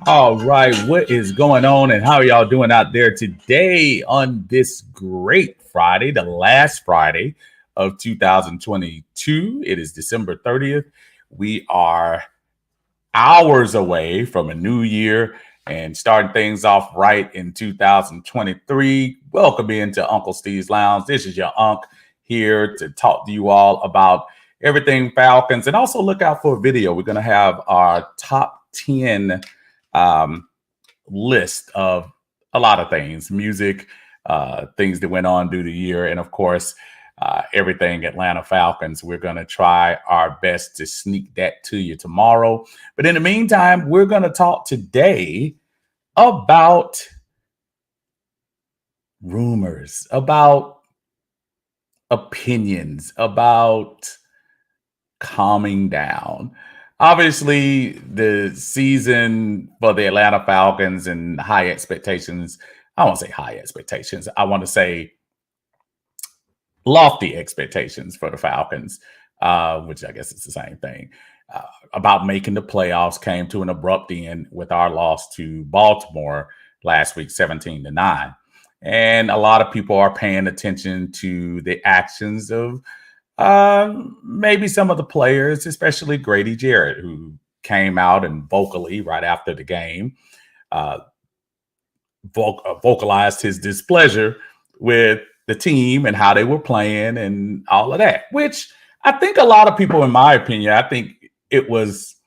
All right, what is going on and how are y'all doing out there today on this great Friday, the last Friday of 2022? It is December 30th. We are hours away from a new year and starting things off right in 2023. Welcome into Uncle Steve's Lounge. This is your Unc here to talk to you all about everything Falcons, and also look out for a video. We're going to have our top 10 list of a lot of things, music, things that went on through the year, and of course, everything Atlanta Falcons. We're going to try our best to sneak that to you tomorrow. But in the meantime, we're going to talk today about rumors, about opinions, about calming down. Obviously, the season for the Atlanta Falcons and high expectations. I won't say high expectations. I want to say lofty expectations for the Falcons, which I guess it's the same thing, about making the playoffs came to an abrupt end with our loss to Baltimore last week, 17-9. And a lot of people are paying attention to the actions of maybe some of the players, especially Grady Jarrett, who came out and vocally right after the game vocalized his displeasure with the team and how they were playing and all of that, which I think a lot of people, in my opinion, I think it was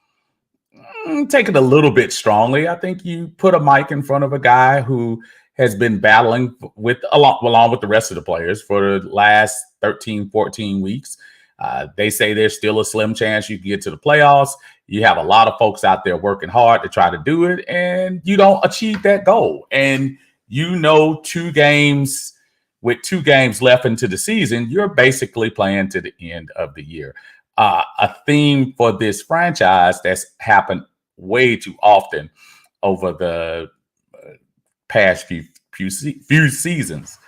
taken a little bit strongly. I think you put a mic in front of a guy who has been battling with along with the rest of the players for the last 13, 14 weeks. They say there's still a slim chance you can get to the playoffs. You have a lot of folks out there working hard to try to do it, and you don't achieve that goal. And with 2 games left into the season, you're basically playing to the end of the year. A theme for this franchise that's happened way too often over the past few seasons.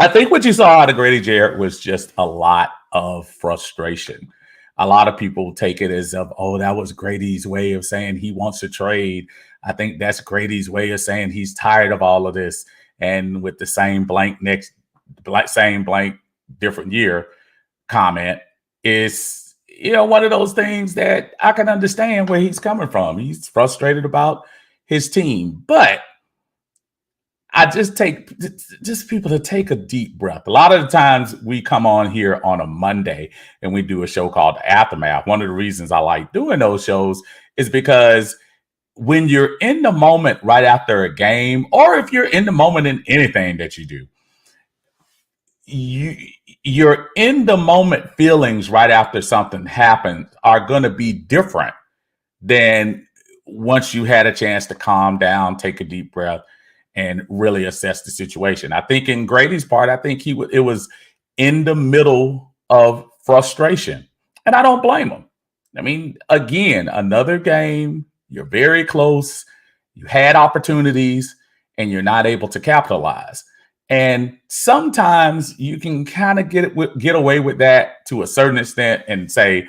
I think what you saw out of Grady Jarrett was just a lot of frustration. A lot of people take it as that was Grady's way of saying he wants to trade. I think that's Grady's way of saying he's tired of all of this. And with the same blank different year comment is, one of those things that I can understand where he's coming from. He's frustrated about his team, but I just people to take a deep breath. A lot of the times we come on here on a Monday and we do a show called Aftermath. One of the reasons I like doing those shows is because when you're in the moment right after a game, or if you're in the moment in anything that you do, you're in the moment feelings right after something happens are going to be different than once you had a chance to calm down, take a deep breath, and really assess the situation. I think in Grady's part, I think it was in the middle of frustration, and I don't blame him. I mean, again, another game, you're very close, you had opportunities, and you're not able to capitalize. And sometimes you can kind of get away with that to a certain extent and say,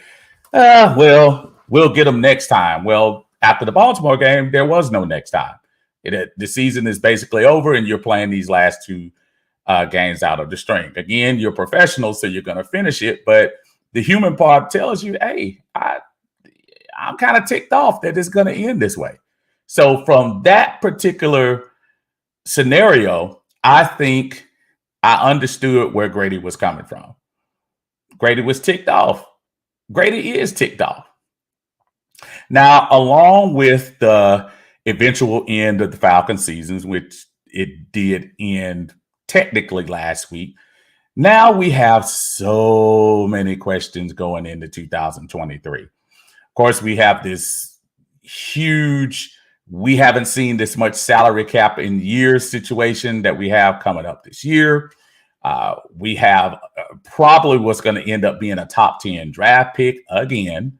we'll get them next time. Well, after the Baltimore game, there was no next time. The season is basically over, and you're playing these last two games out of the string. Again, you're professionals, so you're going to finish it. But the human part tells you, hey, I'm kind of ticked off that it's going to end this way. So from that particular scenario, I think I understood where Grady was coming from. Grady was ticked off. Grady is ticked off. Now, along with the eventual end of the Falcons seasons, which it did end technically last week, now we have so many questions going into 2023. Of course, we have this huge, we haven't seen this much salary cap in years situation that we have coming up this year. We have probably what's going to end up being a top 10 draft pick again.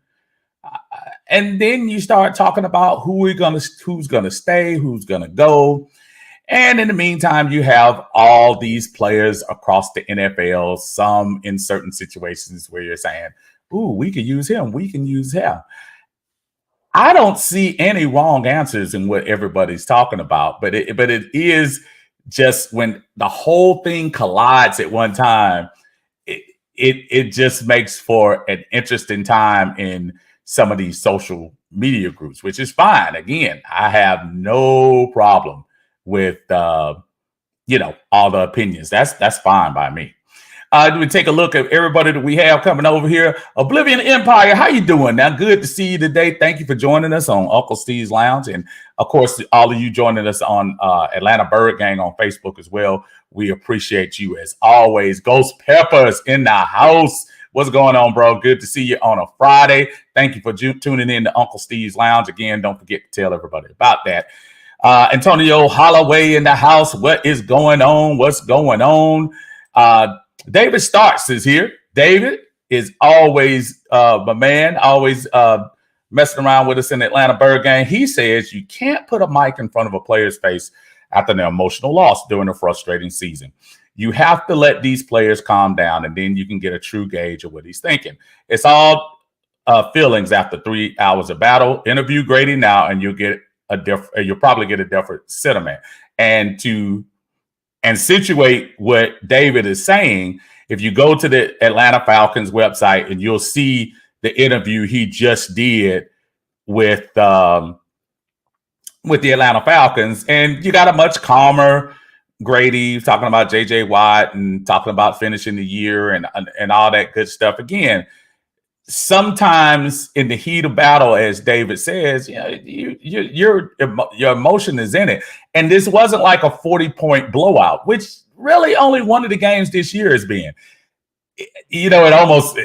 And then you start talking about who's going to stay, who's going to go. And in the meantime, you have all these players across the NFL, some in certain situations where you're saying, ooh, we could use him. We can use him. I don't see any wrong answers in what everybody's talking about, but it is just when the whole thing collides at one time, it just makes for an interesting time in some of these social media groups, which is fine. Again, I have no problem with all the opinions. That's fine by me. We take a look at everybody that we have coming over here. Oblivion Empire, how you doing? Now, good to see you today. Thank you for joining us on Uncle Steve's Lounge, and of course, all of you joining us on Atlanta Bird Gang on Facebook as well. We appreciate you as always. Ghost Peppers in the house. What's going on, bro? Good to see you on a Friday. Thank you for tuning in to Uncle Steve's Lounge. Again, don't forget to tell everybody about that. Antonio Holloway in the house. What is going on? What's going on? David Starks is here. David is always my man, always messing around with us in the Atlanta Bird Gang. He says you can't put a mic in front of a player's face after an emotional loss during a frustrating season. You have to let these players calm down, and then you can get a true gauge of what he's thinking. It's all feelings after 3 hours of battle. Interview Grady now, and you'll probably get a different sentiment. And situate what David is saying, if you go to the Atlanta Falcons website, and you'll see the interview he just did with the Atlanta Falcons, and you got a much calmer Grady talking about J.J. Watt and talking about finishing the year and all that good stuff. Again, sometimes in the heat of battle, as David says, your emotion is in it. And this wasn't like a 40-point blowout, which really only one of the games this year has been. It almost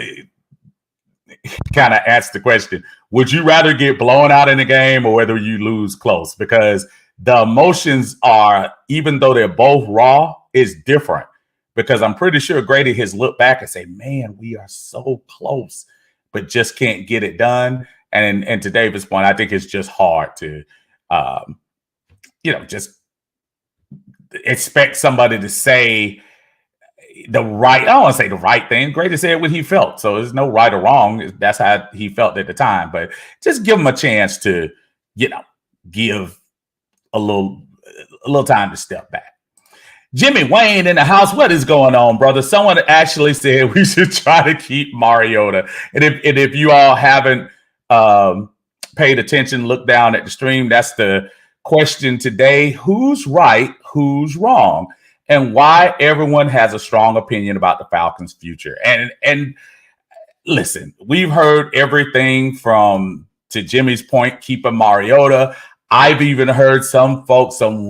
kind of asks the question, would you rather get blown out in a game or whether you lose close? Because the emotions are, even though they're both raw, is different. Because I'm pretty sure Grady has looked back and say, man, we are so close, but just can't get it done. And to David's point, I think it's just hard to, just expect somebody to say I don't want to say the right thing. Grady said what he felt. So there's no right or wrong. That's how he felt at the time. But just give him a chance to, give a little time to step back. Jimmy Wayne in the house. What is going on, brother? Someone actually said we should try to keep Mariota. And if you all haven't paid attention, look down at the stream. That's the question today. Who's right? Who's wrong? And why everyone has a strong opinion about the Falcons' future. And listen, we've heard everything from, to Jimmy's point, keeping Mariota. I've even heard some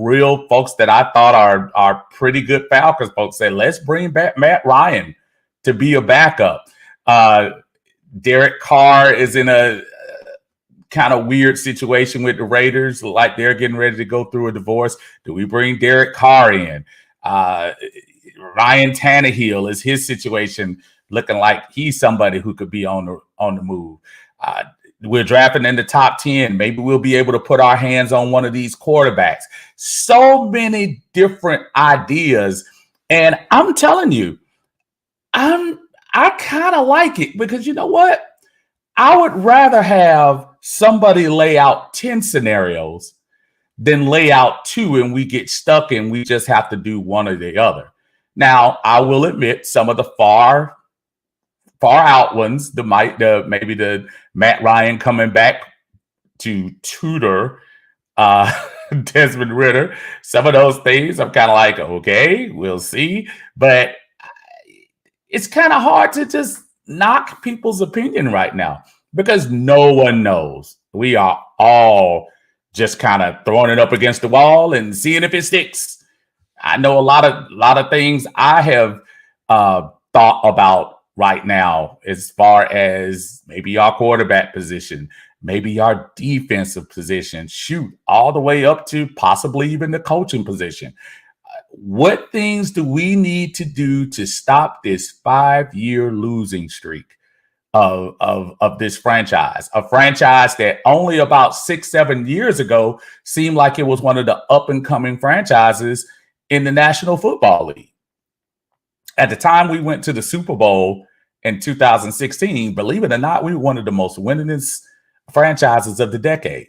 real folks that I thought are pretty good Falcons folks say, let's bring back Matt Ryan to be a backup. Derek Carr is in a kind of weird situation with the Raiders, like they're getting ready to go through a divorce. Do we bring Derek Carr in? Ryan Tannehill, is his situation looking like he's somebody who could be on the move? We're drafting in the top 10. Maybe we'll be able to put our hands on one of these quarterbacks. So many different ideas. And I'm telling you, I kind of like it, because you know what? I would rather have somebody lay out 10 scenarios, then lay out 2, and we get stuck and we just have to do one or the other. Now, I will admit some of the far out ones, maybe the Matt Ryan coming back to tutor Desmond Ridder. Some of those things I'm kind of like, okay, we'll see. But it's kind of hard to just knock people's opinion right now because no one knows. We are all just kind of throwing it up against the wall and seeing if it sticks. I know a lot of things I have thought about right now as far as maybe our quarterback position, maybe our defensive position, shoot, all the way up to possibly even the coaching position. What things do we need to do to stop this 5-year losing streak of this franchise? A franchise that only about 6-7 years ago seemed like it was one of the up and coming franchises in the National Football League. At the time we went to the Super Bowl in 2016, believe it or not, we were one of the most winningest franchises of the decade.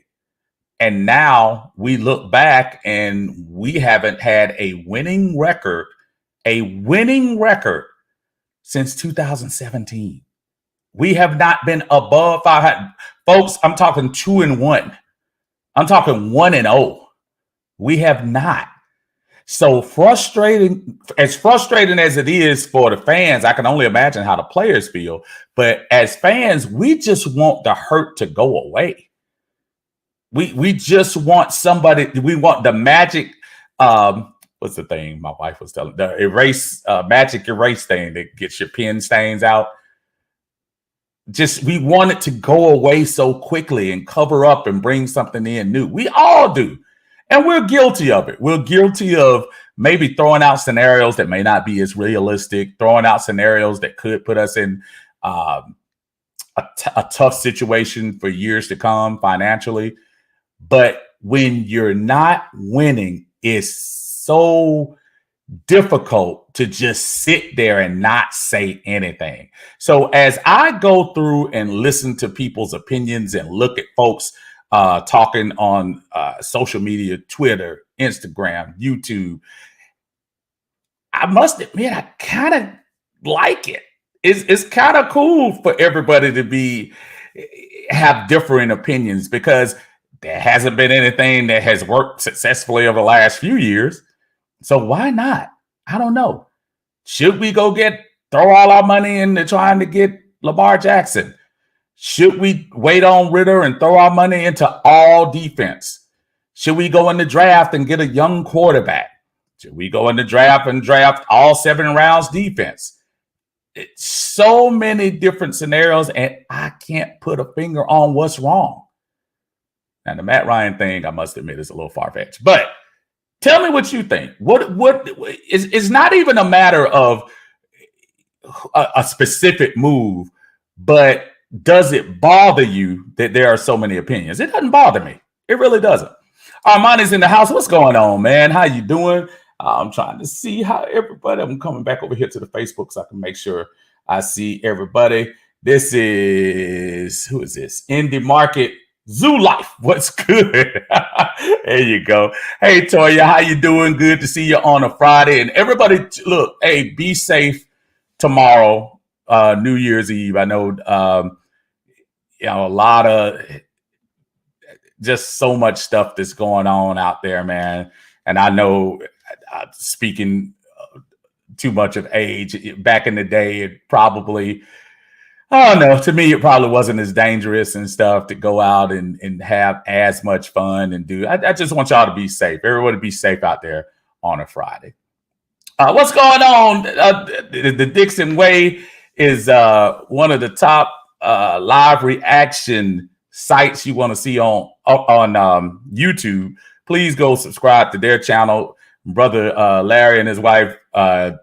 And now we look back and we haven't had a winning record since 2017. We have not been above 500. Folks, I'm talking 2-1. I'm talking 1-0. We have not. So frustrating as it is for the fans, I can only imagine how the players feel. But as fans, we just want the hurt to go away. We just want somebody. We want the magic. What's the thing my wife was telling? The magic erase thing that gets your pen stains out. We want it to go away so quickly and cover up and bring something in new. We all do. And we're guilty of it. We're guilty of maybe throwing out scenarios that may not be as realistic, throwing out scenarios that could put us in a tough situation for years to come financially. But when you're not winning, it's so difficult to just sit there and not say anything. So as I go through and listen to people's opinions and look at folks talking on social media, Twitter, Instagram, YouTube, I must admit, I kind of like it. It's kind of cool for everybody to have differing opinions because there hasn't been anything that has worked successfully over the last few years. So why not? I don't know. Should we throw all our money into trying to get Lamar Jackson? Should we wait on Ridder and throw our money into all defense? Should we go in the draft and get a young quarterback? Should we go in the draft and draft all 7 rounds defense? It's so many different scenarios, and I can't put a finger on what's wrong. And the Matt Ryan thing, I must admit, is a little far-fetched. But tell me what you think. What is not even a matter of a specific move, but does it bother you that there are so many opinions? It doesn't bother me. It really doesn't. Armani's in the house. What's going on, man? How you doing? I'm trying to see how everybody. I'm coming back over here to the Facebook so I can make sure I see everybody. Who is this? Indie Market Zoo Life. What's good? There you go. Hey, Toya, how you doing? Good to see you on a Friday. And everybody, look, hey, be safe tomorrow, New Year's Eve. I know, a lot of just so much stuff that's going on out there, man. And I know, speaking too much of age, back in the day, it probably, I don't know, to me, it probably wasn't as dangerous and stuff to go out and have as much fun and do. I just want y'all to be safe. Everybody be safe out there on a Friday. What's going on? The Dixon Way is one of the top live reaction sites you want to see on YouTube. Please go subscribe to their channel. Brother Larry and his wife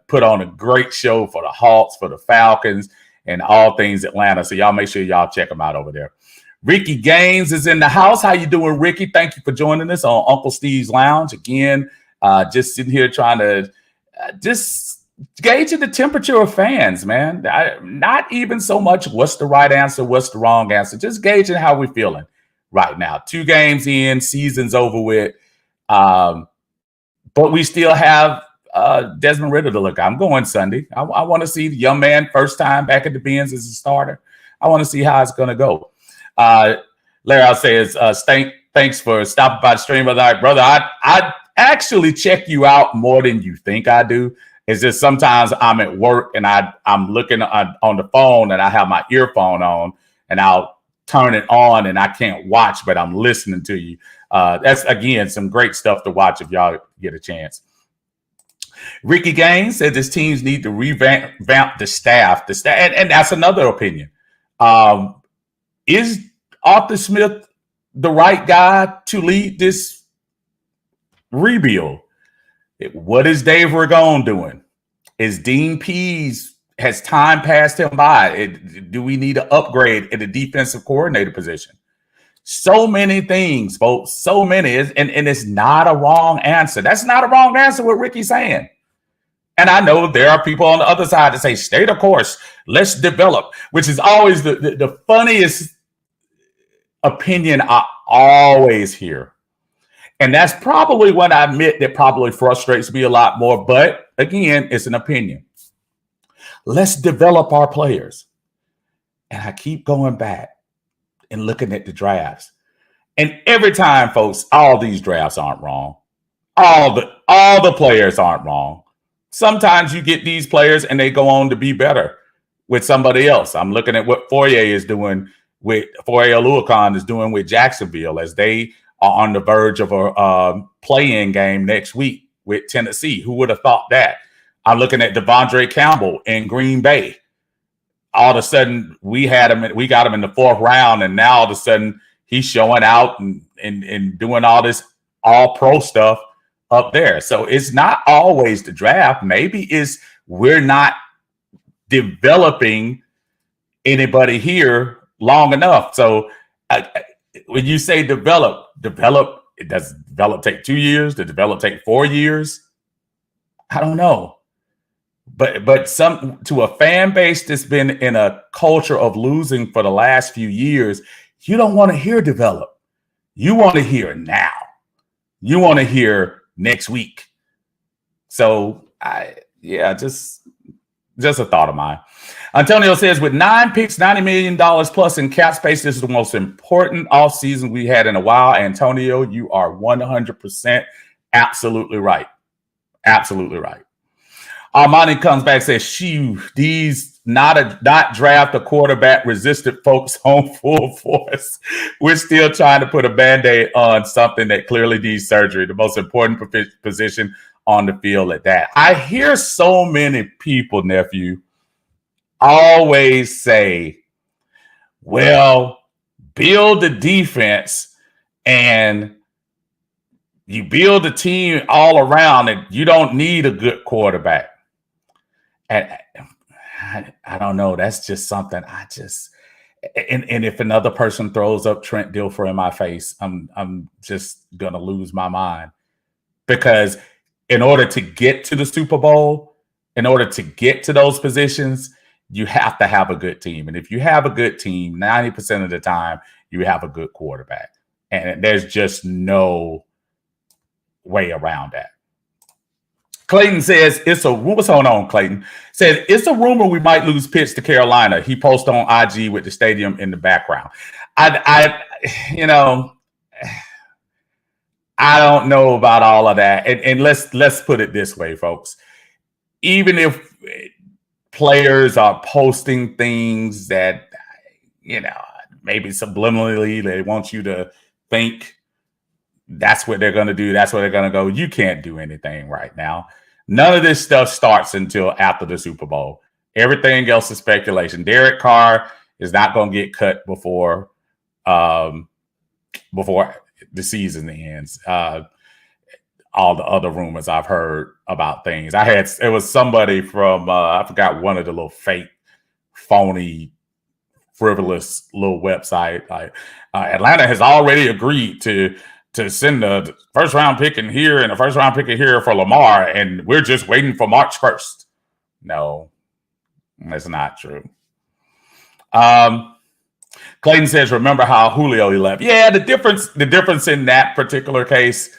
put on a great show for the Hawks, for the Falcons, and all things Atlanta. So y'all make sure y'all check them out over there. Ricky Gaines is in the house. How you doing, Ricky? Thank you for joining us on Uncle Steve's Lounge. Again, just sitting here trying to just gauging the temperature of fans, man. Not even so much what's the right answer, what's the wrong answer. Just gauging how we're feeling. right now. 2 games in, season's over with. But we still have Desmond Ridder to look at. I'm going Sunday. I want to see the young man first time back at the Benz as a starter. I want to see how it's going to go. Larry says, thanks for stopping by the stream of the night, brother. I actually check you out more than you think I do. It's just sometimes I'm at work and I'm looking on the phone and I have my earphone on and I'll turn it on and I can't watch, but I'm listening to you. That's, again, some great stuff to watch if y'all get a chance. Ricky Gaines said this teams need to revamp the staff. And that's another opinion. Is Arthur Smith the right guy to lead this rebuild? What is Dave Ragone doing? Is Dean Pease, has time passed him by? Do we need to upgrade in the defensive coordinator position? So many things, folks. So many. And it's not a wrong answer. That's not a wrong answer what Ricky's saying. And I know there are people on the other side that say, stay the course. Let's develop, which is always the funniest opinion I always hear. And that's probably what I admit that probably frustrates me a lot more. But again, it's an opinion. Let's develop our players. And I keep going back and looking at the drafts. And every time, folks, all these drafts aren't wrong. All the players aren't wrong. Sometimes you get these players and they go on to be better with somebody else. I'm looking at what Fourier is doing with Oluokun is doing with Jacksonville as they are on the verge of a play-in game next week with Tennessee. Who would have thought that? I'm looking at Devondre Campbell in Green Bay. All of a sudden, we got him in the 4th round, and now all of a sudden he's showing out and doing all this all-pro stuff up there. So it's not always the draft. Maybe it's we're not developing anybody here long enough. So when you say develop, does develop take 2 years? Does develop take 4 years? I don't know. But some to a fan base that's been in a culture of losing for the last few years, you don't want to hear develop. You want to hear now. You want to hear next week. So just a thought of mine. Antonio says, with 9 picks, $90 million plus in cap space, this is the most important offseason we had in a while. Antonio, you are 100% absolutely right. Absolutely right. Armani comes back and says, these not draft a quarterback resistant folks on full force. We're still trying to put a Band-Aid on something that clearly needs surgery, the most important position on the field at that. I hear so many people, nephew, always say, well, build the defense and you build the team all around and you don't need a good quarterback. And I don't know. That's just something and if another person throws up Trent Dilfer in my face, I'm just gonna lose my mind. Because in order to get to the Super Bowl, in order to get to those positions, you have to have a good team. And if you have a good team, 90% of the time, you have a good quarterback. And there's just no way around that. Clayton says, what's going on, Clayton? Says, it's a rumor we might lose Pitts to Carolina. He posted on IG with the stadium in the background. I don't know about all of that. And let's put it this way, folks. Even if players are posting things that, maybe subliminally they want you to think that's what they're going to do, that's where they're going to go. You can't do anything right now. None of this stuff starts until after the Super Bowl. Everything else is speculation. Derek Carr is not going to get cut before the season ends. All the other rumors I've heard about things. It was somebody from, I forgot, one of the little fake, phony, frivolous little website. Like Atlanta has already agreed to send the first round pick in here and the first round pick in here for Lamar, and we're just waiting for March 1st. No, that's not true. Clayton says, remember how Julio he left. Yeah, the difference in that particular case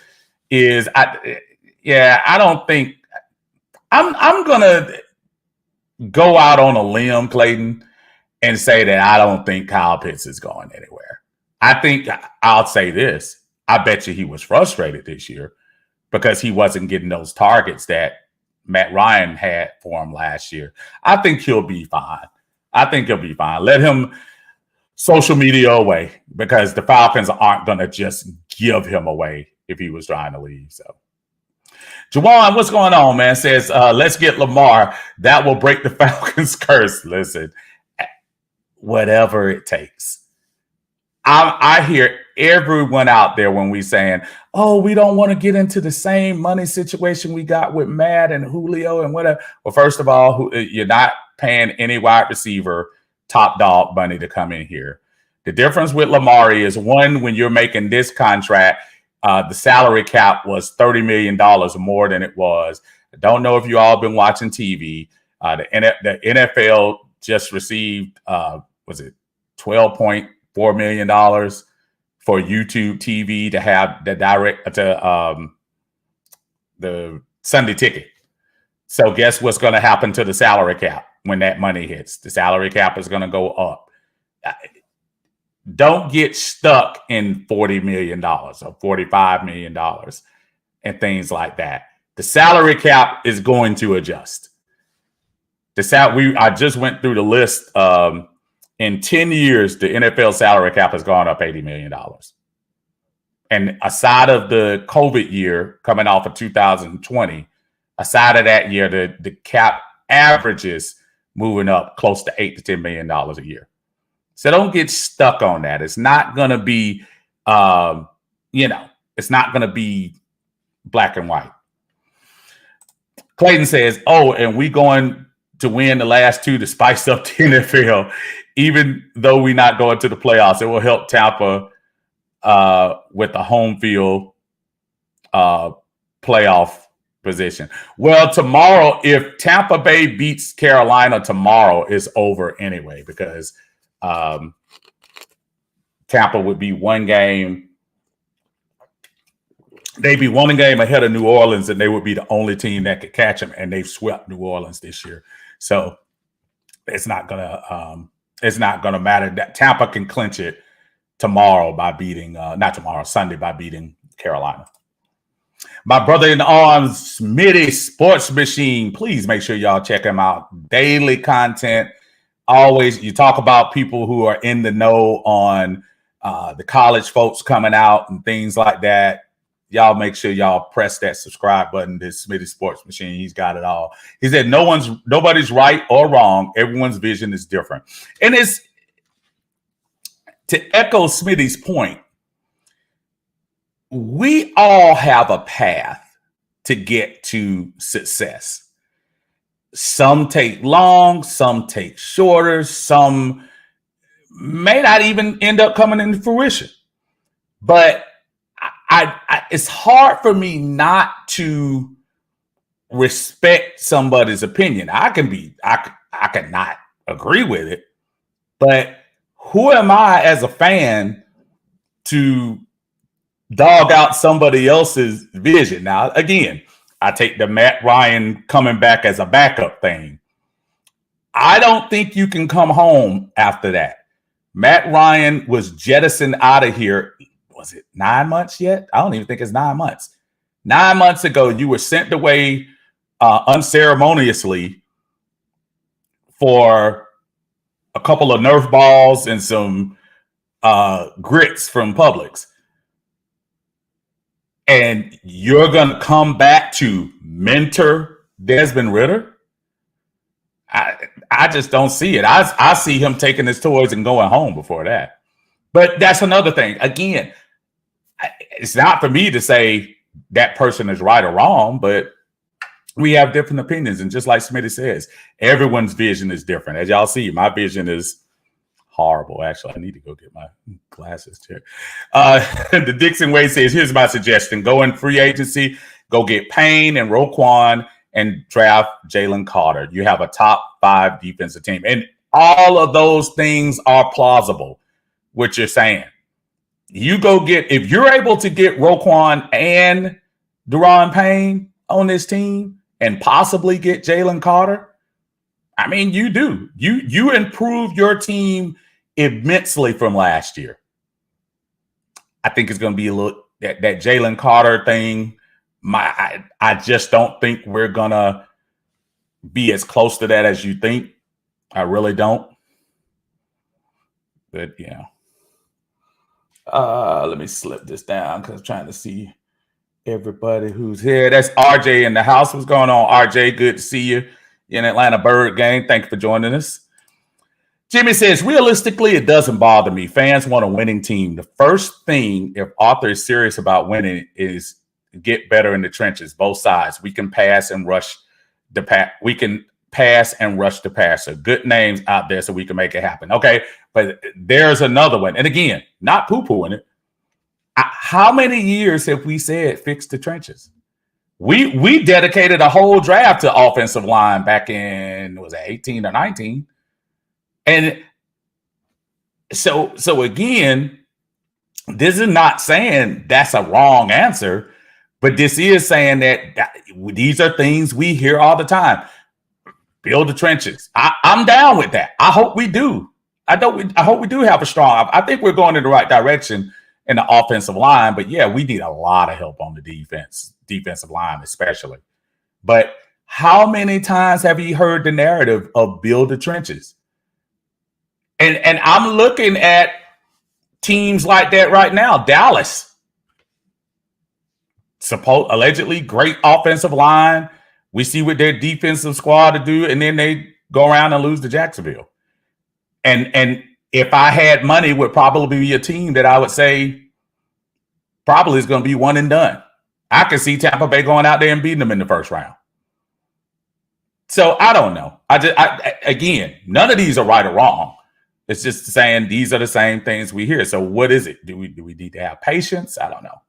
is I don't think I'm gonna go out on a limb, Clayton, and say that I don't think Kyle Pitts is going anywhere. I think I'll say this. I bet you he was frustrated this year because he wasn't getting those targets that Matt Ryan had for him last year. I think he'll be fine. Let him social media away because the Falcons aren't going to just give him away if he was trying to leave. So, Juwan, what's going on, man? Says, let's get Lamar. That will break the Falcons' curse. Listen, whatever it takes. I hear everyone out there when we saying, oh, we don't want to get into the same money situation we got with Matt and Julio and whatever. Well, first of all, you're not paying any wide receiver top dog money to come in here. The difference with Lamar is, one, when you're making this contract, the salary cap was $30 million more than it was. I don't know if you all been watching TV. The NFL just received, was it $12.4 million for YouTube TV to have the direct to the Sunday ticket. So guess what's going to happen to the salary cap when that money hits? The salary cap is going to go up. Don't get stuck in $40 million or $45 million and things like that. The salary cap is going to adjust. I just went through the list. In 10 years, the NFL salary cap has gone up $80 million. And aside of the COVID year coming off of 2020, aside of that year, the cap averages moving up close to $8 to $10 million a year. So don't get stuck on that. It's not going to be, it's not going to be black and white. Clayton says, oh, and we going to win the last two to spice up the NFL. Even though we're not going to the playoffs, it will help Tampa with the home field playoff position. Well, tomorrow, if Tampa Bay beats Carolina tomorrow, is over anyway, because Tampa would be one game. They'd be one game ahead of New Orleans, and they would be the only team that could catch them. And they've swept New Orleans this year, so it's not gonna matter. That Tampa can clinch it tomorrow by beating Sunday by beating Carolina. My brother in arms, Smitty Sports Machine. Please make sure y'all check him out. Daily content. Always, you talk about people who are in the know on the college folks coming out and things like that. Y'all make sure y'all press that subscribe button to Smitty Sports Machine. He's got it all. He said nobody's right or wrong. Everyone's vision is different. And it's to echo Smitty's point, we all have a path to get to success. Some take long, some take shorter, some may not even end up coming into fruition. But it's hard for me not to respect somebody's opinion. I can not agree with it, but who am I as a fan to dog out somebody else's vision? Now, again, I take the Matt Ryan coming back as a backup thing. I don't think you can come home after that. Matt Ryan was jettisoned out of here. Was it 9 months yet? I don't even think it's 9 months. 9 months ago, you were sent away unceremoniously for a couple of Nerf balls and some grits from Publix. And you're going to come back to mentor Desmond Ridder? I just don't see it. I see him taking his toys and going home before that. But that's another thing. Again, it's not for me to say that person is right or wrong, but we have different opinions. And just like Smitty says, everyone's vision is different. As y'all see, my vision is horrible. Actually, I need to go get my glasses checked. The Dixon Way says, here's my suggestion. Go in free agency, go get Payne and Roquan and draft Jalen Carter. You have a top 5 defensive team. And all of those things are plausible. what you're saying. You go get, if you're able to get Roquan and Daron Payne on this team and possibly get Jalen Carter, I mean, you do. You improve your team immensely from last year. I think it's going to be a little, that Jalen Carter thing. I just don't think we're going to be as close to that as you think. I really don't. But, yeah. Let me slip this down because I'm trying to see everybody who's here. That's RJ in the house. What's going on, RJ? Good to see you in Atlanta Bird game. Thank you for joining us. Jimmy says, realistically, it doesn't bother me. Fans want a winning team. The first thing, if Arthur is serious about winning, is get better in the trenches, both sides. We can pass and rush the passer. Good names out there so we can make it happen. Okay, but there's another one. And again, not poo-pooing it. How many years have we said fix the trenches? We dedicated a whole draft to offensive line back in, was it 18 or 19? And so again, this is not saying that's a wrong answer, but this is saying that these are things we hear all the time. Build the trenches. I'm down with that. I hope we do. I hope we do have a strong. I think we're going in the right direction in the offensive line, but yeah, we need a lot of help on the defensive line especially. But how many times have you heard the narrative of build the trenches? And I'm looking at teams like that right now. Dallas, allegedly great offensive line. We see what their defensive squad to do, and then they go around and lose to Jacksonville. And if I had money, would probably be a team that I would say probably is going to be one and done. I could see Tampa Bay going out there and beating them in the first round. So I don't know. Again, none of these are right or wrong. It's just saying these are the same things we hear. So what is it? Do we need to have patience? I don't know.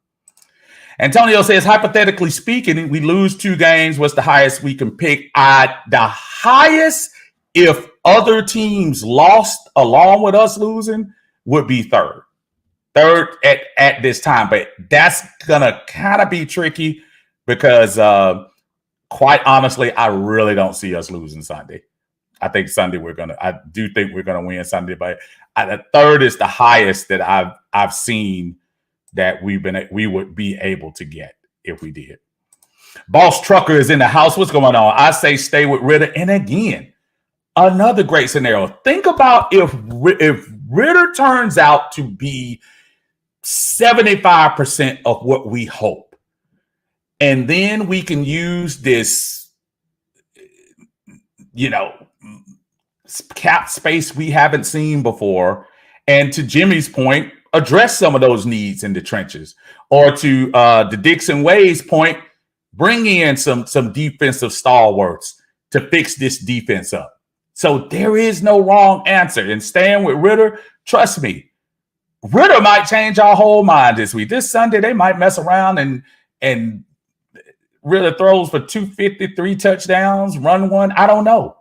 Antonio says, hypothetically speaking, we lose 2 games. What's the highest we can pick? The highest, if other teams lost along with us losing, would be third at this time. But that's going to kind of be tricky because quite honestly, I really don't see us losing Sunday. I think Sunday I do think we're gonna win Sunday, but the third is the highest that I've seen that we would be able to get if we did. Boss Trucker is in the house. What's going on? I say stay with Ritter. And again, another great scenario. Think about if Ritter turns out to be 75% of what we hope, and then we can use this, cap space we haven't seen before, and to Jimmy's point, address some of those needs in the trenches, or to the Dixon Way's point, bring in some defensive stalwarts to fix this defense up. So there is no wrong answer. And staying with Ritter, trust me, Ritter might change our whole mind this week. This Sunday, they might mess around and Ritter throws for 250, 3 touchdowns, run one. I don't know.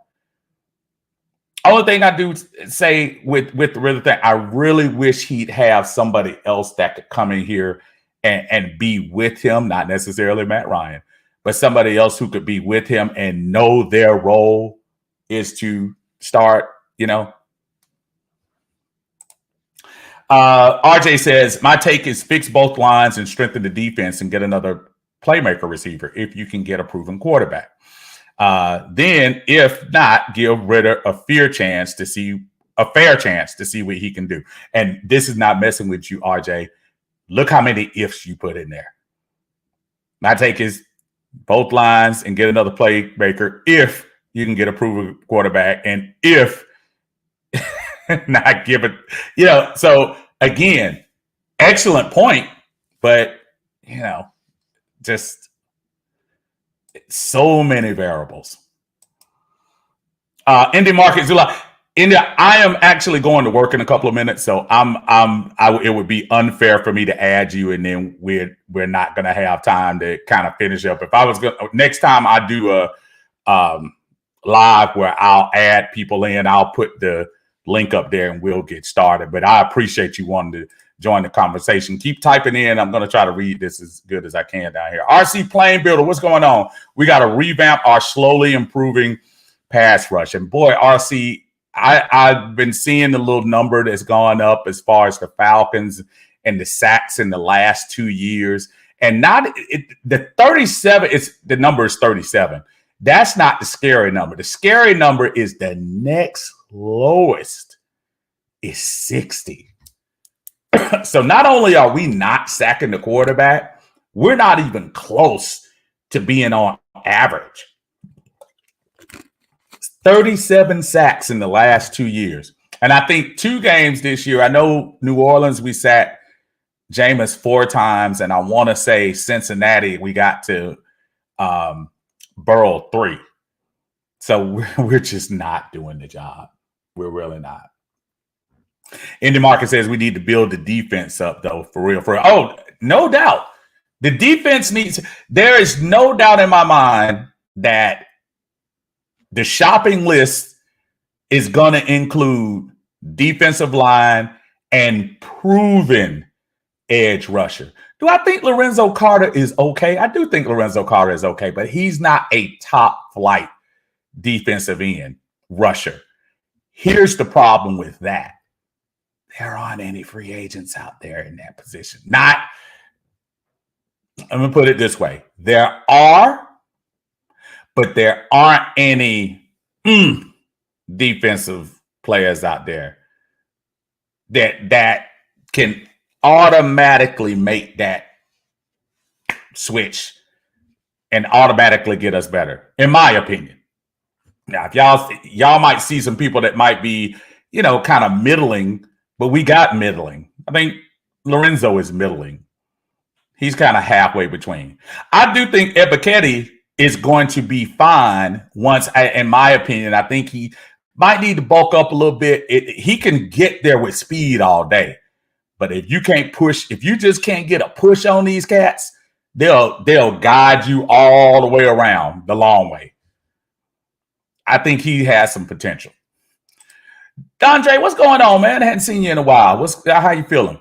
Only thing I do say with the Ritter thing, I really wish he'd have somebody else that could come in here and be with him, not necessarily Matt Ryan, but somebody else who could be with him and know their role is to start, RJ says, my take is fix both lines and strengthen the defense and get another playmaker receiver if you can get a proven quarterback. Then, if not, give Ritter a fair chance to see what he can do. And this is not messing with you, RJ. Look how many ifs you put in there. My take is both lines and get another playmaker if you can get a proven quarterback, and if not give it, So again, excellent point, but just so many variables. Indy Market Zula. India, I am actually going to work in a couple of minutes, so it would be unfair for me to add you, and then we're not going to have time to kind of finish up. If I was going next time I do a live where I'll add people in, I'll put the link up there and we'll get started. But I appreciate you wanting to join the conversation. Keep typing in. I'm going to try to read this as good as I can down here. RC Plane Builder, what's going on? We got to revamp our slowly improving pass rush. And boy, RC, I've been seeing the little number that's gone up as far as the Falcons and the sacks in the last 2 years. And the 37, the number is 37. That's not the scary number. The scary number is the next lowest is 60. So not only are we not sacking the quarterback, we're not even close to being on average. 37 sacks in the last 2 years. And I think 2 games this year, I know New Orleans, we sacked Jameis 4 times. And I want to say Cincinnati, we got to Burrow 3. So we're just not doing the job. We're really not. Indy Market says we need to build the defense up, though, for real. Oh, no doubt. The defense there is no doubt in my mind that the shopping list is going to include defensive line and proven edge rusher. Do I think Lorenzo Carter is okay? I do think Lorenzo Carter is okay, but he's not a top flight defensive end rusher. Here's the problem with that. There aren't any free agents out there in that position. I'm going to put it this way. There are, but there aren't any defensive players out there that can automatically make that switch and automatically get us better, in my opinion. Now, if y'all might see some people that might be, kind of middling, but we got middling. I think Lorenzo is middling. He's kind of halfway between. I do think Ebiketie is going to be fine in my opinion. I think he might need to bulk up a little bit. He can get there with speed all day. But if you just can't get a push on these cats, they'll guide you all the way around the long way. I think he has some potential. Dondre, what's going on, man? I hadn't seen you in a while. How you feeling?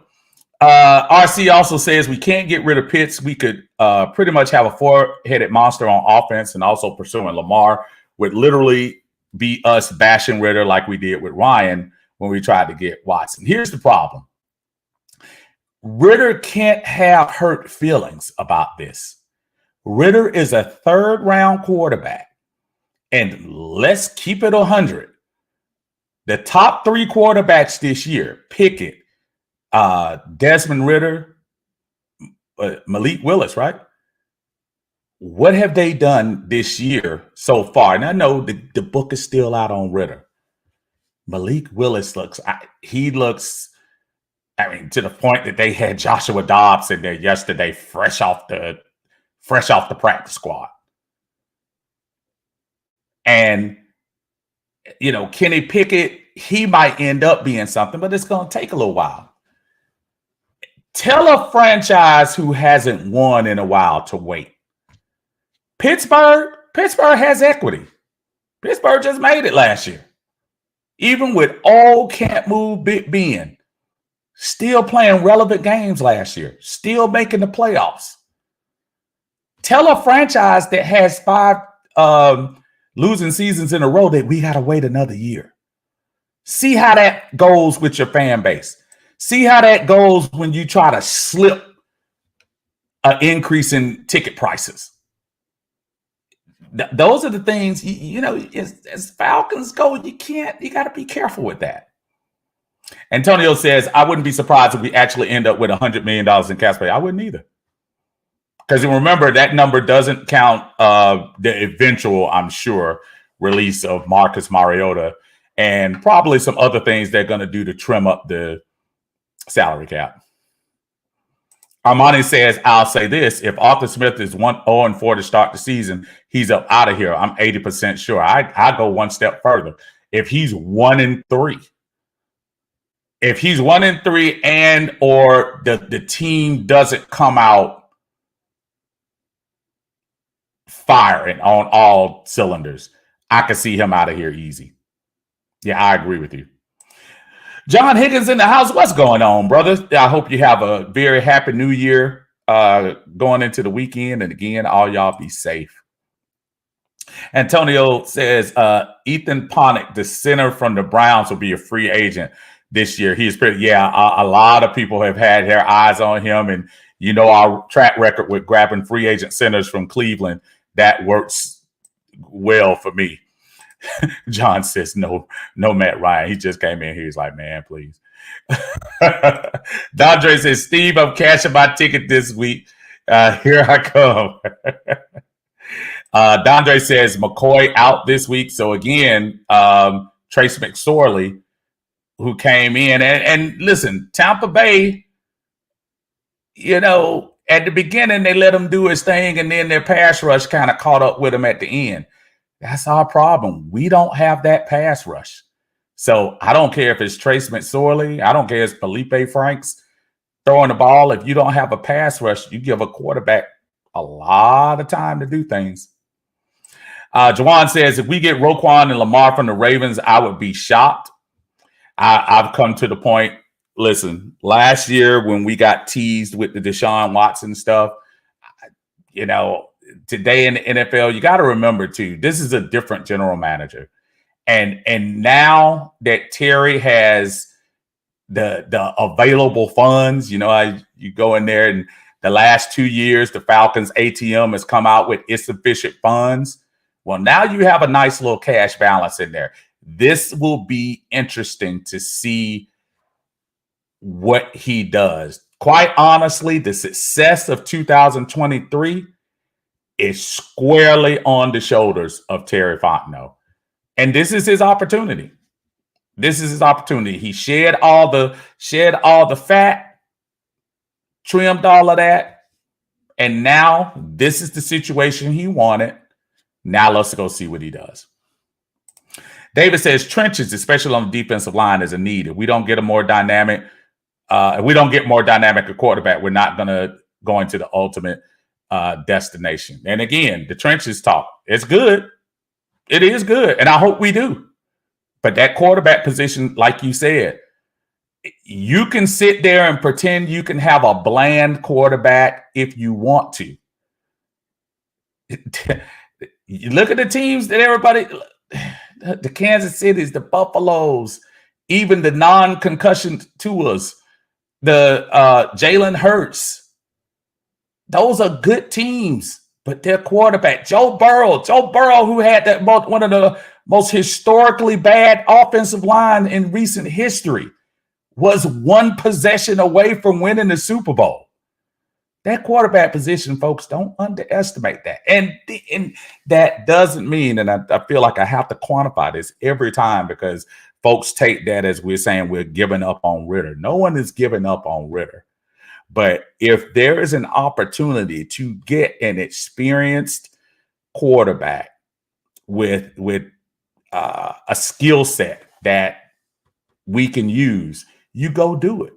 RC also says we can't get rid of Pitts. We could pretty much have a 4-headed monster on offense, and also pursuing Lamar would literally be us bashing Ritter like we did with Ryan when we tried to get Watson. Here's the problem. Ritter can't have hurt feelings about this. Ritter is a 3rd-round quarterback. And let's keep it 100. The top 3 quarterbacks this year, Pickett, Desmond Ritter, Malik Willis, right? What have they done this year so far? And I know the book is still out on Ritter. Malik Willis looks to the point that they had Joshua Dobbs in there yesterday, fresh off the practice squad. And, Kenny Pickett, he might end up being something, but it's going to take a little while. Tell a franchise who hasn't won in a while to wait. Pittsburgh has equity. Pittsburgh just made it last year. Even with all can't move Big Ben, still playing relevant games last year, still making the playoffs. Tell a franchise that has 5 losing seasons in a row that we got to wait another year. See how that goes with your fan base. See how that goes when you try to slip an increase in ticket prices. Those are the things, as Falcons go, you got to be careful with that. Antonio says, I wouldn't be surprised if we actually end up with $100 million in cap space. I wouldn't either. Because remember, that number doesn't count the eventual, I'm sure, release of Marcus Mariota and probably some other things they're going to do to trim up the salary cap. Armani says, I'll say this. If Arthur Smith is 1-0-4 to start the season, he's up out of here. I'm 80% sure. I go one step further. If he's 1-3, if he's 1-3 and or the team doesn't come out firing on all cylinders, I can see him out of here easy. Yeah, I agree with you. Higgins in the house. What's going on, brother? I hope you have a very happy new year going into the weekend. And again, all y'all be safe. Antonio says Ethan Ponick, the center from the Browns, will be a free agent this year. He's pretty, a lot of people have had their eyes on him. And you know our track record with grabbing free agent centers from Cleveland. That works well for me. John says, no, Matt Ryan. He just came in here. He's like, man, please. Dondre says, Steve, I'm cashing my ticket this week. Here I come. Dondre says McCoy out this week. So again, Trace McSorley, who came in and listen, Tampa Bay, you know, at the beginning, they let him do his thing, and then their pass rush kind of caught up with him at the end. That's our problem. We don't have that pass rush. So I don't care if it's Trace McSorley. I don't care if it's Felipe Franks throwing the ball. If you don't have a pass rush, you give a quarterback a lot of time to do things. Jawan says, if we get Roquan and Lamar from the Ravens, I would be shocked. I've come to the point, listen, last year when we got teased with the Deshaun Watson stuff, you know, today in the NFL, you got to remember too, this is a different general manager. And now that Terry has the available funds, you know, you go in there and the last 2 years, the Falcons ATM has come out with insufficient funds. Well, now you have a nice little cash balance in there. This will be interesting to see what he does. Quite honestly, the success of 2023 is squarely on the shoulders of Terry Fontenot. And this is his opportunity. This is his opportunity. He shed all the fat, trimmed all of that. And now this is the situation he wanted. Now let's go see what he does. David says trenches, especially on the defensive line, is a need. If we don't get a more dynamic, a quarterback, we're not going to go into the ultimate destination. And again, the trenches talk. It's good. It is good. And I hope we do. But that quarterback position, like you said, you can sit there and pretend you can have a bland quarterback if you want to. You look at the teams that everybody, the Kansas Cities, the Buffaloes, even the non-concussion Tuas, the Jalen Hurts. Those are good teams, but their quarterback, Joe Burrow, who had that one of the most historically bad offensive line in recent history, was one possession away from winning the Super Bowl. That quarterback position, folks, don't underestimate that. And that doesn't mean, and I feel like I have to quantify this every time because folks take that as we're saying we're giving up on Ritter. No one is giving up on Ritter. But if there is an opportunity to get an experienced quarterback with a skill set that we can use, you go do it.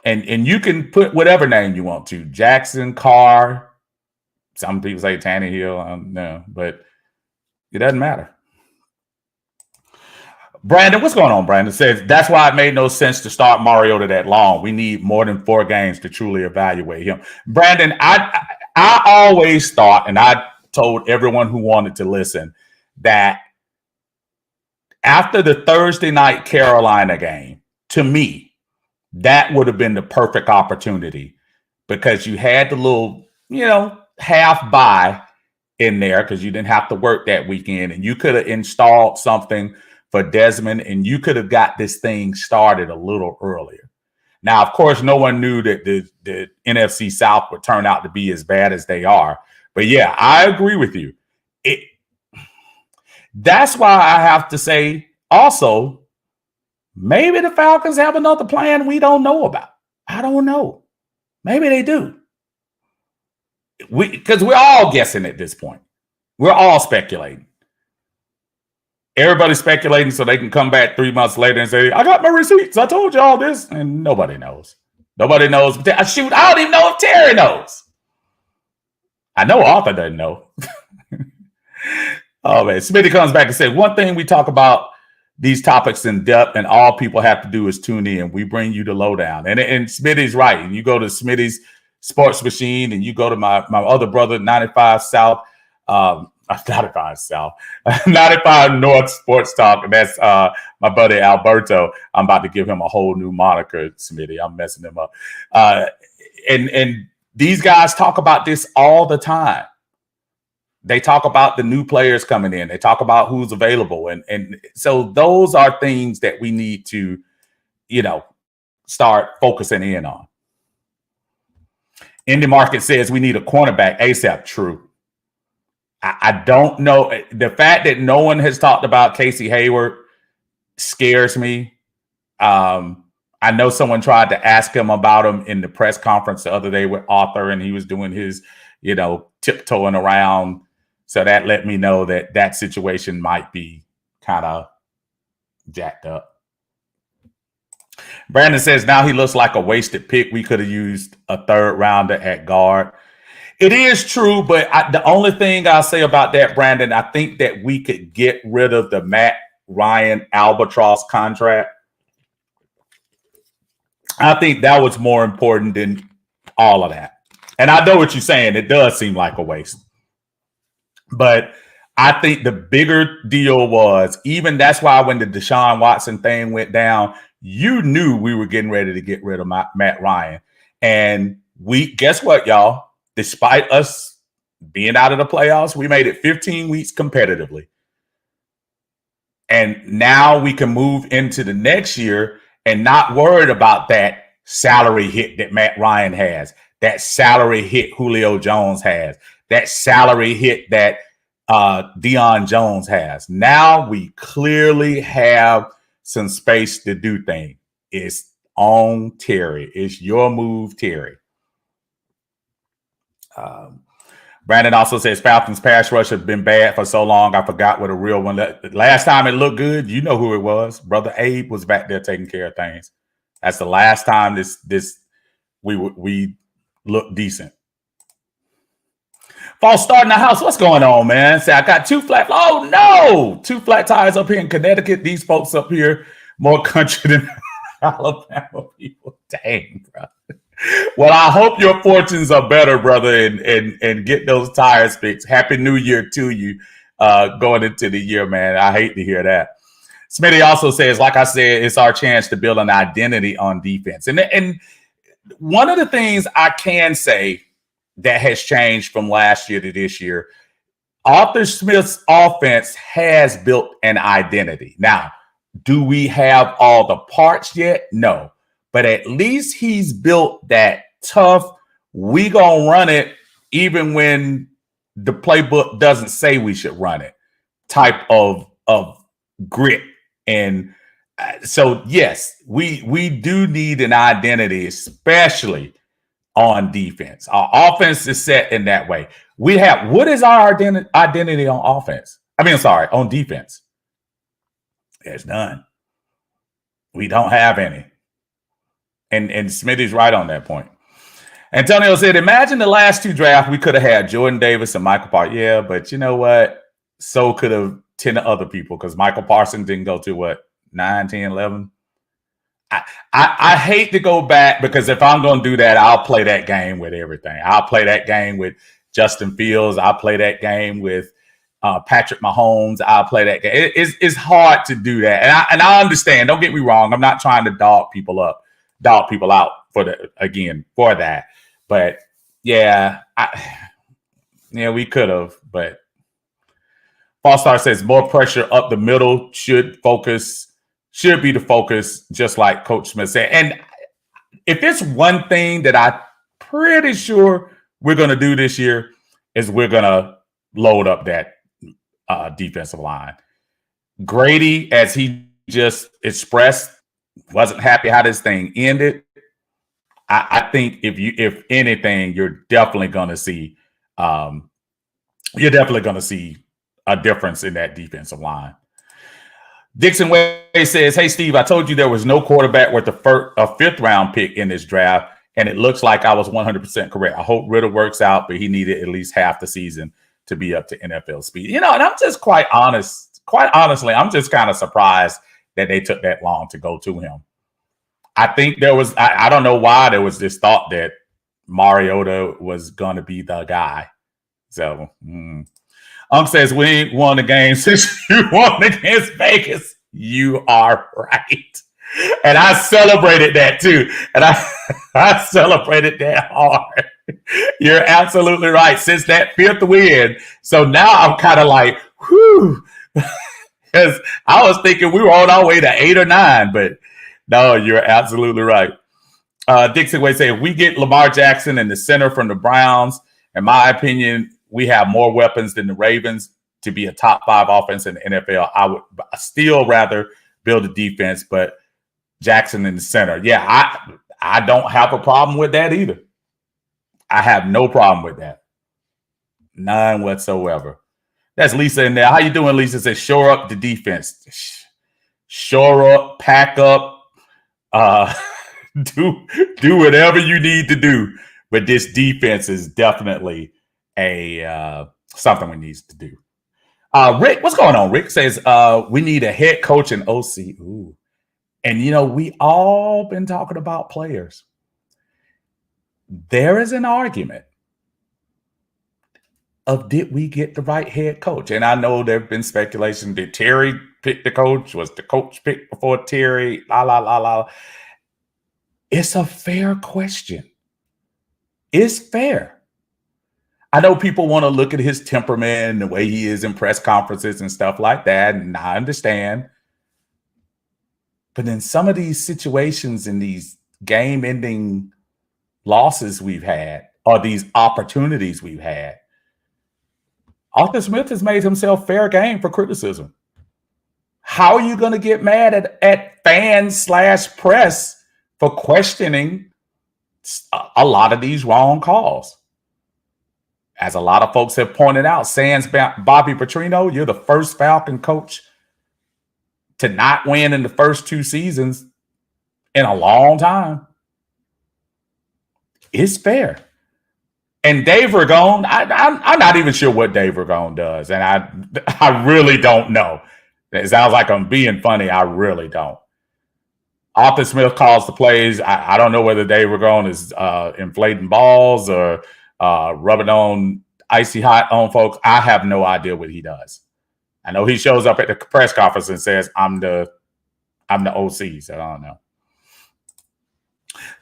And you can put whatever name you want to. Jackson, Carr. Some people say Tannehill. No, but it doesn't matter. Brandon, what's going on, Brandon? Says, that's why it made no sense to start Mariota that long. We need more than 4 games to truly evaluate him. Brandon, I always thought, and I told everyone who wanted to listen, that after the Thursday night Carolina game, to me, that would have been the perfect opportunity because you had the little, half bye in there because you didn't have to work that weekend, and you could have installed something for Desmond, and you could have got this thing started a little earlier. Now, of course, no one knew that the NFC South would turn out to be as bad as they are. But yeah, I agree with you. That's why I have to say also, maybe the Falcons have another plan we don't know about. I don't know. Maybe they do. Because we're all guessing at this point. We're all speculating. Everybody's speculating so they can come back 3 months later and say, I got my receipts. I told you all this. And nobody knows. Nobody knows. Shoot, I don't even know if Terry knows. I know Arthur doesn't know. Oh, man. Smitty comes back and says, one thing we talk about these topics in depth, and all people have to do is tune in. We bring you the lowdown. And Smitty's right. And you go to Smitty's Sports Machine, and you go to my other brother, 95 South, 95 South, 95 North Sports Talk. And that's my buddy Alberto. I'm about to give him a whole new moniker, Smitty. I'm messing him up. And these guys talk about this all the time. They talk about the new players coming in. They talk about who's available. And so those are things that we need to, start focusing in on. Indie Market says we need a cornerback ASAP. True. I don't know. The fact that no one has talked about Casey Hayward scares me. I know someone tried to ask him about him in the press conference the other day with Arthur, and he was doing his, tiptoeing around. So that let me know that situation might be kind of jacked up. Brandon says now he looks like a wasted pick. We could have used a third rounder at guard. It is true, but the only thing I'll say about that, Brandon, I think that we could get rid of the Matt Ryan albatross contract. I think that was more important than all of that. And I know what you're saying. It does seem like a waste. But I think the bigger deal was, even that's why when the Deshaun Watson thing went down, you knew we were getting ready to get rid of Matt Ryan. And guess what, y'all? Despite us being out of the playoffs, we made it 15 weeks competitively. And now we can move into the next year and not worried about that salary hit that Matt Ryan has, that salary hit Julio Jones has, that salary hit that Deion Jones has. Now we clearly have some space to do things. It's on Terry. It's your move, Terry. Brandon also says Falcons pass rush has been bad for so long. I forgot what a real one. Last time it looked good, you know who it was. Brother Abe was back there taking care of things. That's the last time we looked decent. False start in the house. What's going on, man? Say I got two flat. Oh no, two flat tires up here in Connecticut. These folks up here more country than Alabama people. Dang, bro. Well, I hope your fortunes are better, brother, and get those tires fixed. Happy New Year to you going into the year, man. I hate to hear that. Smitty also says, like I said, it's our chance to build an identity on defense. And one of the things I can say that has changed from last year to this year, Arthur Smith's offense has built an identity. Now, do we have all the parts yet? No. But at least he's built that tough, we gonna run it even when the playbook doesn't say we should run it type of grit. And so, yes, we do need an identity, especially on defense. Our offense is set in that way. What is our identity on offense? On defense. There's none. We don't have any. And Smitty's right on that point. Antonio said, imagine the last two drafts we could have had Jordan Davis and Michael Parsons. Yeah, but you know what? So could have 10 other people because Michael Parsons didn't go to 9, 10, 11. I hate to go back because if I'm going to do that, I'll play that game with everything. I'll play that game with Justin Fields. I'll play that game with Patrick Mahomes. I'll play that game. It's hard to do that. And I understand. Don't get me wrong. I'm not trying to dog people out for that. But yeah, we could have. But Fallstar says more pressure up the middle should be the focus, just like Coach Smith said. And if it's one thing that I'm pretty sure we're going to do this year is we're going to load up that defensive line. Grady, as he just expressed, wasn't happy how this thing ended. I think if anything, you're definitely going to see a difference in that defensive line. Dixon Way says, hey, Steve, I told you there was no quarterback worth a fifth-round pick in this draft, and it looks like I was 100% correct. I hope Ritter works out, but he needed at least half the season to be up to NFL speed. And I'm just quite honestly, I'm just kind of surprised that they took that long to go to him. I think there was, I don't know why there was this thought that Mariota was going to be the guy. So, says, we ain't won the game since you won against Vegas. You are right. And I celebrated that too. And I celebrated that hard. You're absolutely right. Since that 5th win. So now I'm kind of like, whew. Because I was thinking we were on our way to 8 or 9, but no, you're absolutely right. Dixon Way say, if we get Lamar Jackson in the center from the Browns, in my opinion, we have more weapons than the Ravens to be a top 5 offense in the NFL. I would still rather build a defense, but Jackson in the center. Yeah, I don't have a problem with that either. I have no problem with that. None whatsoever. That's Lisa in there. How you doing, Lisa? Says, shore up the defense. Shore up, pack up, do whatever you need to do. But this defense is definitely a something we need to do. Rick, what's going on? Rick says we need a head coach and OC. Ooh. And, we all been talking about players. There is an argument of did we get the right head coach? And I know there have been speculation. Did Terry pick the coach? Was the coach picked before Terry? La, la, la, la. It's a fair question. It's fair. I know people want to look at his temperament and the way he is in press conferences and stuff like that, and I understand. But in some of these situations and these game-ending losses we've had, or these opportunities we've had, Arthur Smith has made himself fair game for criticism. How are you going to get mad at fans/press for questioning a lot of these wrong calls? As a lot of folks have pointed out, sans Bobby Petrino, you're the first Falcon coach to not win in the first 2 seasons in a long time. It's fair. And Dave Ragone, I'm not even sure what Dave Ragone does. And I really don't know. It sounds like I'm being funny. I really don't. Arthur Smith calls the plays. I don't know whether Dave Ragone is inflating balls or rubbing on icy hot on folks. I have no idea what he does. I know he shows up at the press conference and says, I'm the OC, so I don't know.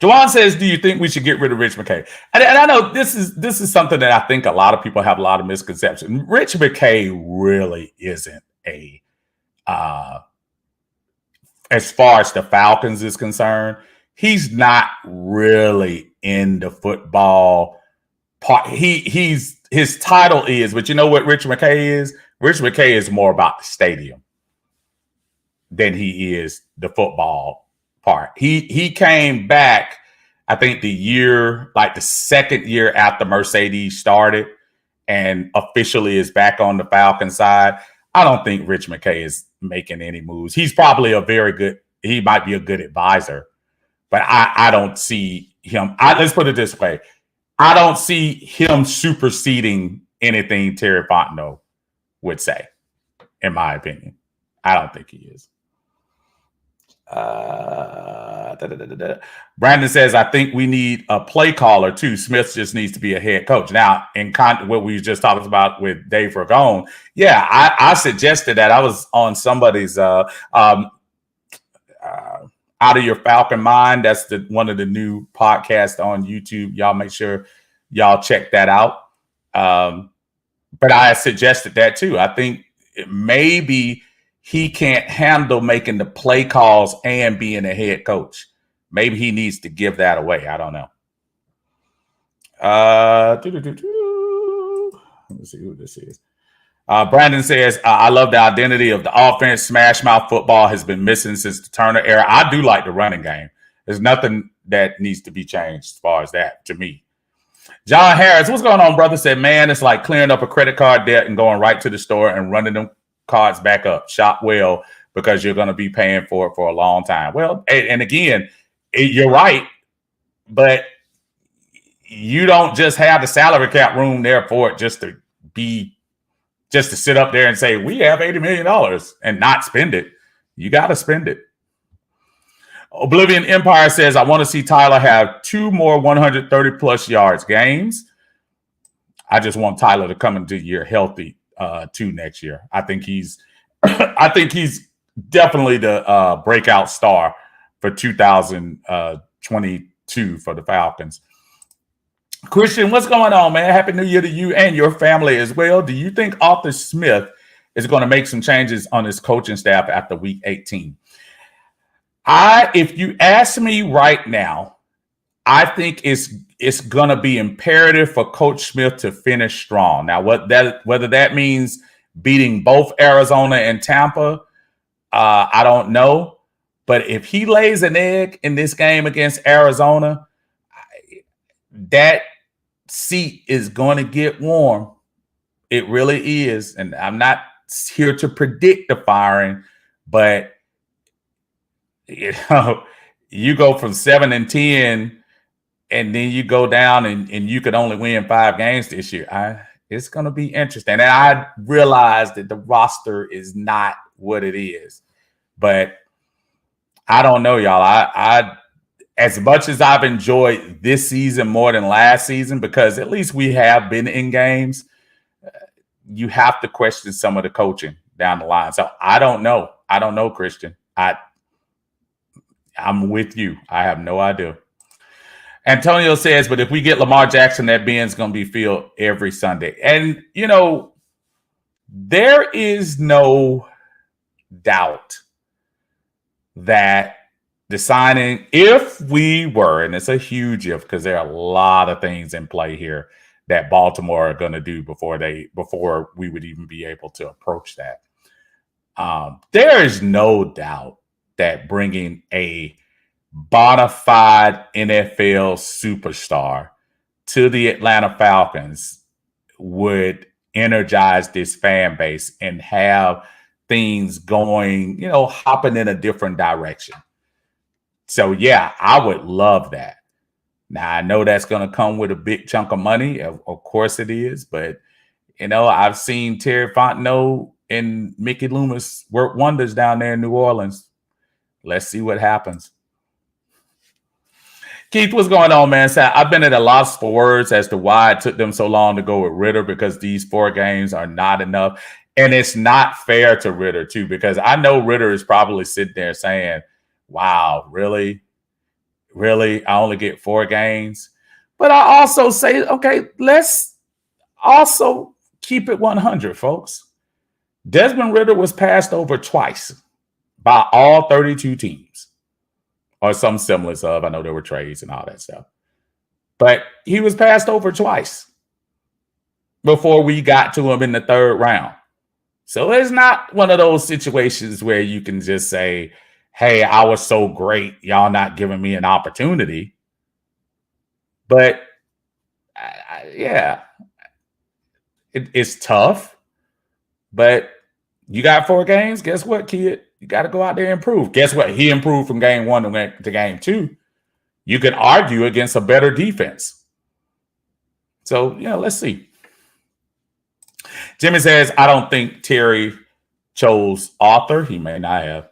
Juwan says, do you think we should get rid of Rich McKay? And I know this is something that I think a lot of people have a lot of misconceptions. Rich McKay really isn't as far as the Falcons is concerned, he's not really in the football part. His title is, but you know what Rich McKay is? Rich McKay is more about the stadium than he is the football part. He came back, I think the second year after Mercedes started and officially is back on the Falcon side. I don't think Rich McKay is making any moves. He's probably he might be a good advisor, but I don't see him. Let's put it this way. I don't see him superseding anything Terry Fontenot would say, in my opinion. I don't think he is. Brandon says, I think we need a play caller too. Smith just needs to be a head coach. Now, in what we just talked about with Dave Ragone, yeah, I suggested that. I was on somebody's Out of Your Falcon Mind. That's one of the new podcasts on YouTube. Y'all make sure y'all check that out. But I suggested that too. I think maybe he can't handle making the play calls and being a head coach. Maybe he needs to give that away. I don't know. Let's see who this is. Brandon says, I love the identity of the offense. Smash mouth football has been missing since the Turner era. I do like the running game. There's nothing that needs to be changed as far as that to me. John Harris, what's going on, brother? Said, man, it's like clearing up a credit card debt and going right to the store and running them cards back up. Shop well because you're going to be paying for it for a long time. Well, and again, you're right, but you don't just have the salary cap room there for it just to sit up there and say, we have $80 million and not spend it. You got to spend it. Oblivion Empire says, I want to see Tyler have 2 more 130 plus yards games. I just want Tyler to come into the year healthy too next year. I think he's definitely the breakout star for 2022 for the Falcons. Christian, what's going on, man? Happy New Year to you and your family as well. Do you think Arthur Smith is going to make some changes on his coaching staff after week 18? If you ask me right now, I think it's going to be imperative for Coach Smith to finish strong. Now, whether that means beating both Arizona and Tampa, I don't know. But if he lays an egg in this game against Arizona, that seat is going to get warm. It really is. And I'm not here to predict the firing, but you go from 7-10 and then you go down and you could only win 5 games this year. It's going to be interesting. And I realize that the roster is not what it is, but I don't know, y'all. I as much as I've enjoyed this season more than last season, because at least we have been in games, you have to question some of the coaching down the line. So I don't know. Christian. I'm with you. I have no idea. Antonio says, but if we get Lamar Jackson, that Ben's going to be filled every Sunday. And, there is no doubt that the signing, if we were, and it's a huge if, because there are a lot of things in play here that Baltimore are going to do before we would even be able to approach that. There is no doubt that bringing a bona fide NFL superstar to the Atlanta Falcons would energize this fan base and have things going, hopping in a different direction. So, yeah, I would love that. Now, I know that's going to come with a big chunk of money. Of course it is. But, I've seen Terry Fontenot and Mickey Loomis work wonders down there in New Orleans. Let's see what happens. Keith, what's going on, man? So I've been at a loss for words as to why it took them so long to go with Ritter, because these 4 games are not enough. And it's not fair to Ritter, too, because I know Ritter is probably sitting there saying, wow, really? Really? I only get 4 games? But I also say, okay, let's also keep it 100, folks. Desmond Ritter was passed over twice by all 32 teams, or some semblance of. I know there were trades and all that stuff. But he was passed over twice before we got to him in the 3rd round. So it's not one of those situations where you can just say, hey, I was so great, y'all not giving me an opportunity. But, it's tough. But you got 4 games. Guess what, kid? You got to go out there and improve. Guess what? He improved from game 1 to game 2. You can argue against a better defense. So, let's see. Jimmy says, I don't think Terry chose Arthur. He may not have.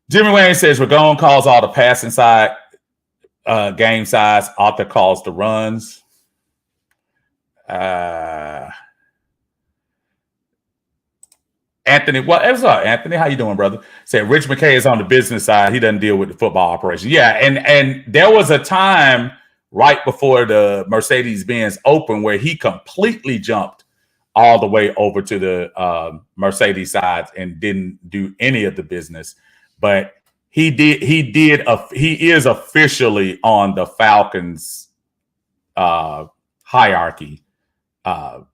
Jimmy Wayne says, Ragone calls all the passing side game size. Arthur calls the runs. Anthony, what's up, Anthony? How you doing, brother? Said Rich McKay is on the business side. He doesn't deal with the football operation. Yeah, and there was a time right before the Mercedes-Benz Open where he completely jumped all the way over to the Mercedes side and didn't do any of the business. But he is officially on the Falcons hierarchy. But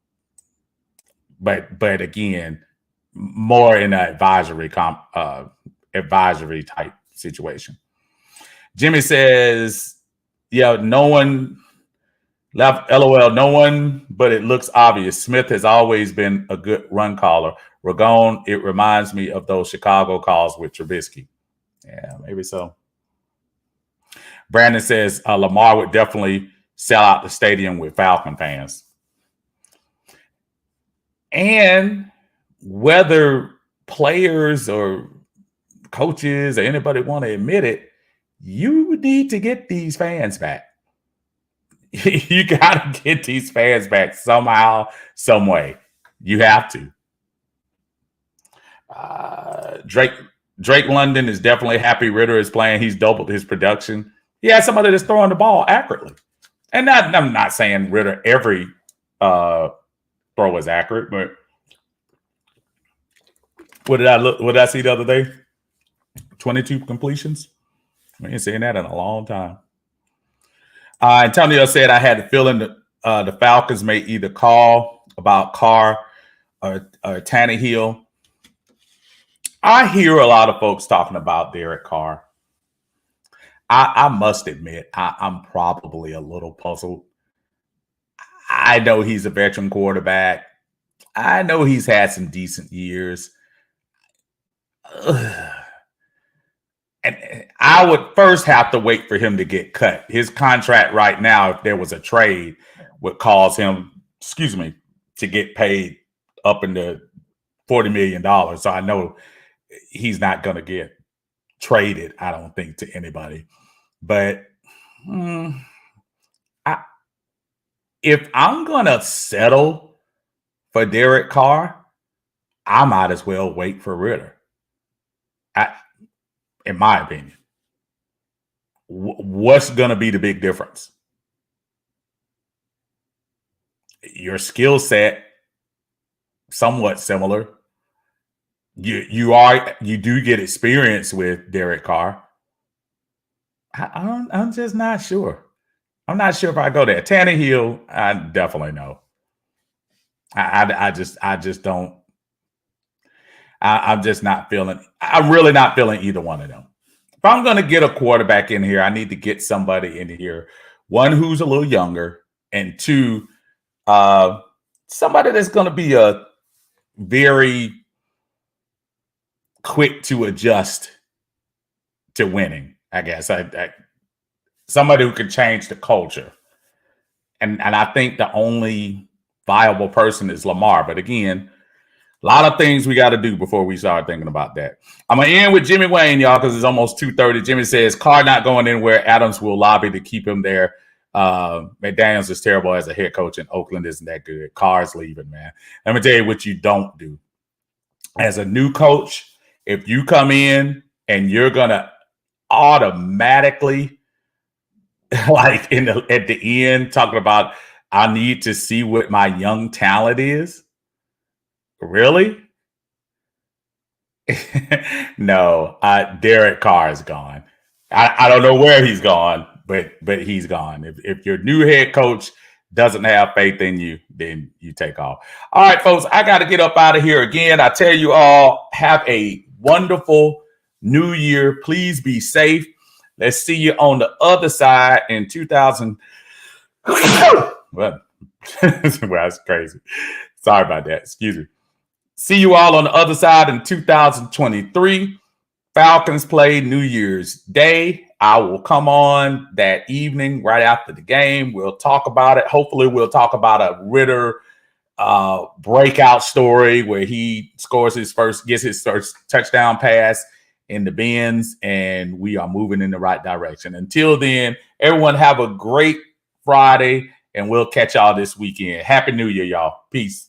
again, more in an advisory type situation. Jimmy says, yeah, no one left. LOL, no one, but it looks obvious. Smith has always been a good run caller. Ragone, it reminds me of those Chicago calls with Trubisky. Yeah, maybe so. Brandon says Lamar would definitely sell out the stadium with Falcon fans. And weather players or coaches or anybody want to admit it, you need to get these fans back. You got to get these fans back somehow, some way. You have to. Drake London is definitely happy Ritter is playing. He's doubled his production. He has somebody that's throwing the ball accurately. And I'm not saying Ritter every throw is accurate, but what did I see the other day? 22 completions. We ain't saying that in a long time. Antonio said I had the feeling that the Falcons may either call about Carr or Tannehill. I hear a lot of folks talking about Derek Carr. I must admit, I'm probably a little puzzled. I know he's a veteran quarterback. I know he's had some decent years. And I would first have to wait for him to get cut. His contract right now, if there was a trade, would cause him, to get paid up into $40 million. So I know he's not going to get traded, I don't think, to anybody. But if I'm going to settle for Derek Carr, I might as well wait for Ritter. In my opinion. What's going to be the big difference? Your skill set, somewhat similar. You do get experience with Derek Carr. I'm just not sure. I'm not sure if I go there. Tannehill, I definitely know. I just don't. I'm just not feeling. I'm really not feeling either one of them. If I'm going to get a quarterback in here, I need to get somebody in here. One who's a little younger, and two, somebody that's going to be a very quick to adjust to winning. I guess somebody who can change the culture. And I think the only viable person is Lamar. But again, a lot of things we got to do before we start thinking about that. I'm going to end with Jimmy Wayne, y'all, because it's almost 2:30. Jimmy says, Carr not going anywhere. Adams will lobby to keep him there. McDaniels is terrible as a head coach, and Oakland isn't that good. Carr's leaving, man. Let me tell you what you don't do. As a new coach, if you come in and you're going to automatically, like at the end, talking about, I need to see what my young talent is. Really? No, Derek Carr is gone. I don't know where he's gone, but he's gone. If your new head coach doesn't have faith in you, then you take off. All right, folks, I got to get up out of here again. I tell you all, have a wonderful new year. Please be safe. Let's see you on the other side in 2000. Well, that's crazy. Sorry about that. Excuse me. See you all on the other side in 2023. Falcons play New Year's Day. I will come on that evening right after the game. We'll talk about it. Hopefully, we'll talk about a Ritter breakout story where he gets his first touchdown pass in the bins, and we are moving in the right direction. Until then, everyone have a great Friday, and we'll catch y'all this weekend. Happy New Year, y'all. Peace.